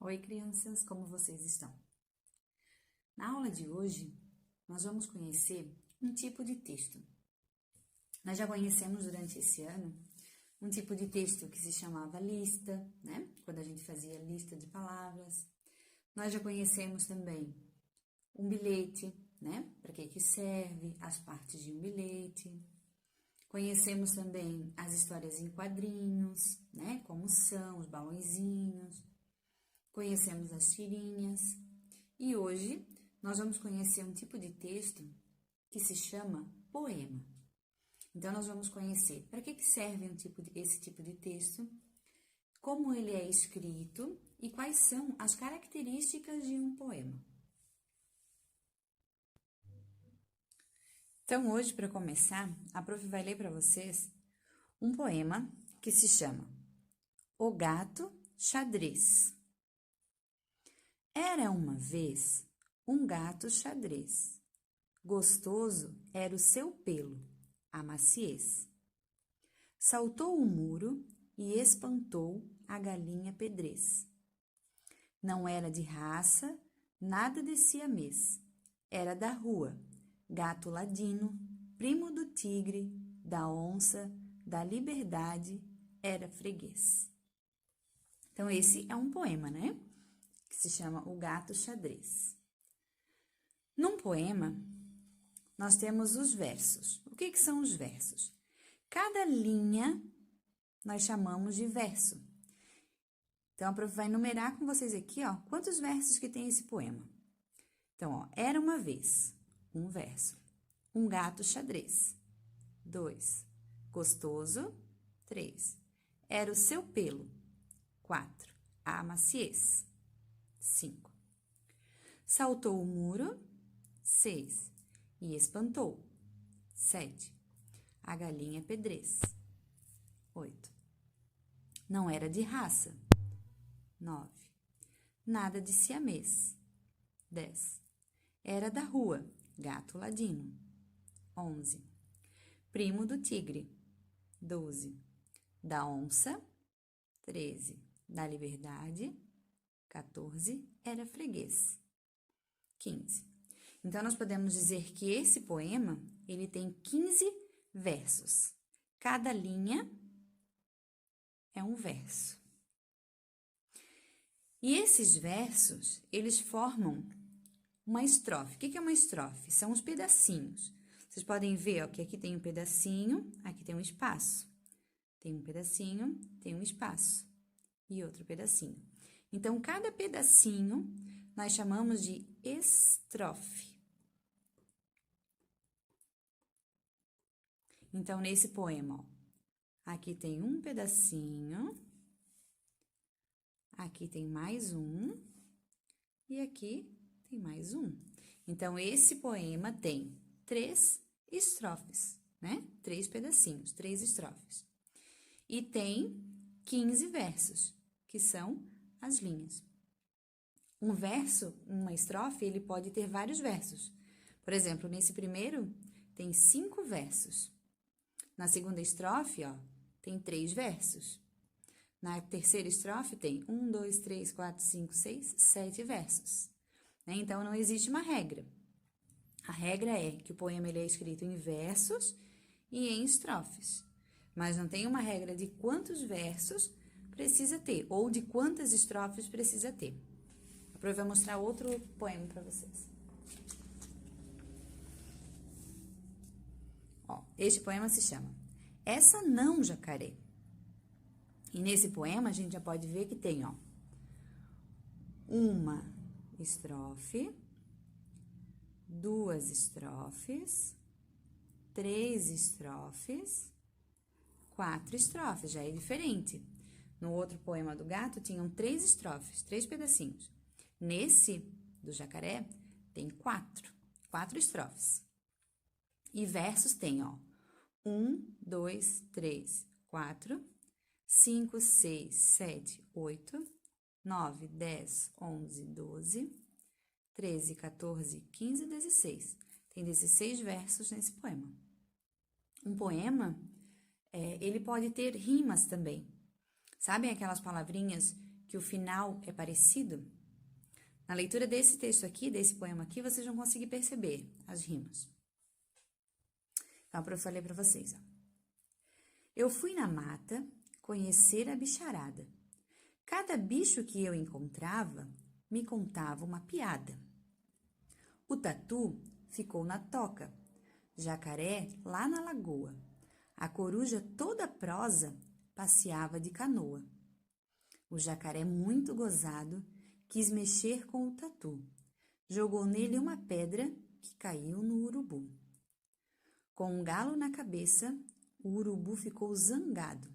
Oi, crianças, como vocês estão? Na aula de hoje, nós vamos conhecer um tipo de texto. Nós já conhecemos durante esse ano um tipo de texto que se chamava lista, né? Quando a gente fazia lista de palavras. Nós já conhecemos também um bilhete, né? Para que serve, as partes de um bilhete. Conhecemos também as histórias em quadrinhos, né? Como são os balõezinhos. Conhecemos as tirinhas. E hoje nós vamos conhecer um tipo de texto que se chama poema. Então, nós vamos conhecer para que serve esse tipo de texto, como ele é escrito e quais são as características de um poema. Então, hoje, para começar, a prof vai ler para vocês um poema que se chama O Gato Xadrez. Era uma vez um gato xadrez. Gostoso era o seu pelo, a maciez. Saltou o muro e espantou a galinha pedrez. Não era de raça, nada de siamês. Era da rua, gato ladino, primo do tigre, da onça, da liberdade, era freguês. Então, esse é um poema, né? Que se chama O Gato Xadrez. Num poema, nós temos os versos. O que são os versos? Cada linha nós chamamos de verso. Então, a prof vai enumerar com vocês aqui, ó, quantos versos que tem esse poema. Então, ó, era uma vez, um verso. Um gato xadrez. 2. Gostoso. 3. Era o seu pelo. 4. A maciez. 5. Saltou o muro. 6. E espantou. 7. A galinha pedrez. 8. Não era de raça. 9. Nada de siamês. 10. Era da rua, gato ladino. 11. Primo do tigre. 12. Da onça. 13. Da liberdade. 14. Era freguês. 15. Então, nós podemos dizer que esse poema, ele tem 15 versos. Cada linha é um verso. E esses versos, eles formam uma estrofe. O que é uma estrofe? São os pedacinhos. Vocês podem ver, ó, que aqui tem um pedacinho, aqui tem um espaço. Tem um pedacinho, tem um espaço. E outro pedacinho. Então, cada pedacinho nós chamamos de estrofe. Então, nesse poema, ó, aqui tem um pedacinho, aqui tem mais um, e aqui tem mais um. Então, esse poema tem 3 estrofes, né? 3 pedacinhos, 3 estrofes. E tem 15 versos, que são as linhas. Um verso, uma estrofe, ele pode ter vários versos. Por exemplo, nesse primeiro, tem 5 versos. Na segunda estrofe, ó, tem 3 versos. Na terceira estrofe, tem 1, 2, 3, 4, 5, 6, 7 versos. Então, não existe uma regra. A regra é que o poema ele é escrito em versos e em estrofes. Mas não tem uma regra de quantos versos precisa ter, ou de quantas estrofes precisa ter. A prof vai mostrar outro poema para vocês. Ó, este poema se chama Essa Não, Jacaré. E nesse poema, a gente já pode ver que tem, ó, uma estrofe, 2 estrofes, 3 estrofes, 4 estrofes, já é diferente. No outro poema do gato, tinham 3 estrofes, 3 pedacinhos. Nesse, do jacaré, tem 4 estrofes. E versos tem, ó, 1, 2, 3, 4, 5, 6, 7, 8, 9, 10, 11, 12, 13, 14, 15 e 16. Tem 16 versos nesse poema. Um poema, ele pode ter rimas também. Sabem aquelas palavrinhas que o final é parecido? Na leitura desse texto aqui, desse poema aqui, vocês vão conseguir perceber as rimas. Então, eu falei para vocês, ó. Eu fui na mata conhecer a bicharada. Cada bicho que eu encontrava me contava uma piada. O tatu ficou na toca, jacaré lá na lagoa. A coruja toda prosa passeava de canoa. O jacaré muito gozado quis mexer com o tatu. Jogou nele uma pedra que caiu no urubu. Com um galo na cabeça, o urubu ficou zangado.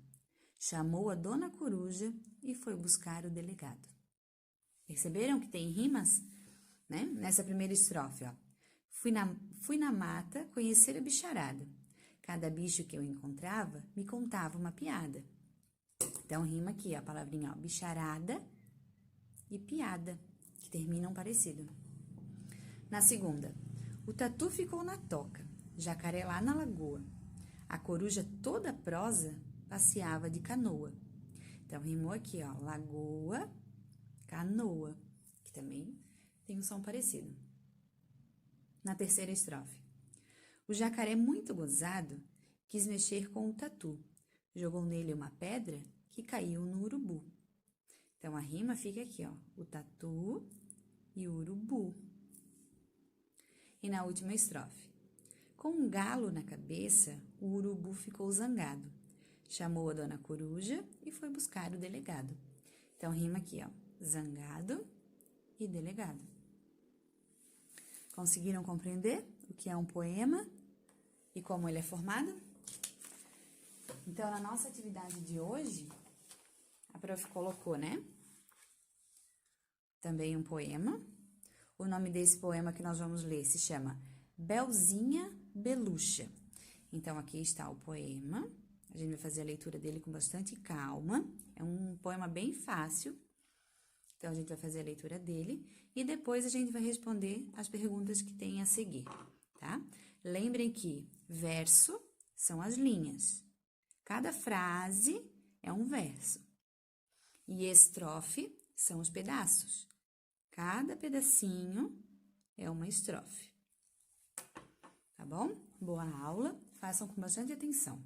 Chamou a dona coruja e foi buscar o delegado. Perceberam que tem rimas, né? Nessa primeira estrofe, ó. Fui na mata conhecer a bicharada. Cada bicho que eu encontrava me contava uma piada. Então, rima aqui, ó, a palavrinha, ó, bicharada e piada, que terminam parecido. Na segunda, o tatu ficou na toca, jacaré lá na lagoa. A coruja toda prosa passeava de canoa. Então, rimou aqui, ó, lagoa, canoa, que também tem um som parecido. Na terceira estrofe, o jacaré muito gozado quis mexer com o tatu. Jogou nele uma pedra que caiu no urubu. Então, a rima fica aqui, ó, o tatu e o urubu. E na última estrofe, com um galo na cabeça, o urubu ficou zangado. Chamou a dona coruja e foi buscar o delegado. Então, rima aqui, ó, zangado e delegado. Conseguiram compreender o que é um poema e como ele é formado? Então, na nossa atividade de hoje, a prof colocou, né? Também um poema. O nome desse poema que nós vamos ler se chama Belzinha Belucha. Então, aqui está o poema. A gente vai fazer a leitura dele com bastante calma. É um poema bem fácil. Então, a gente vai fazer a leitura dele e depois a gente vai responder as perguntas que tem a seguir, tá? Lembrem que verso são as linhas. Cada frase é um verso. E estrofe são os pedaços. Cada pedacinho é uma estrofe. Tá bom? Boa aula. Façam com bastante atenção.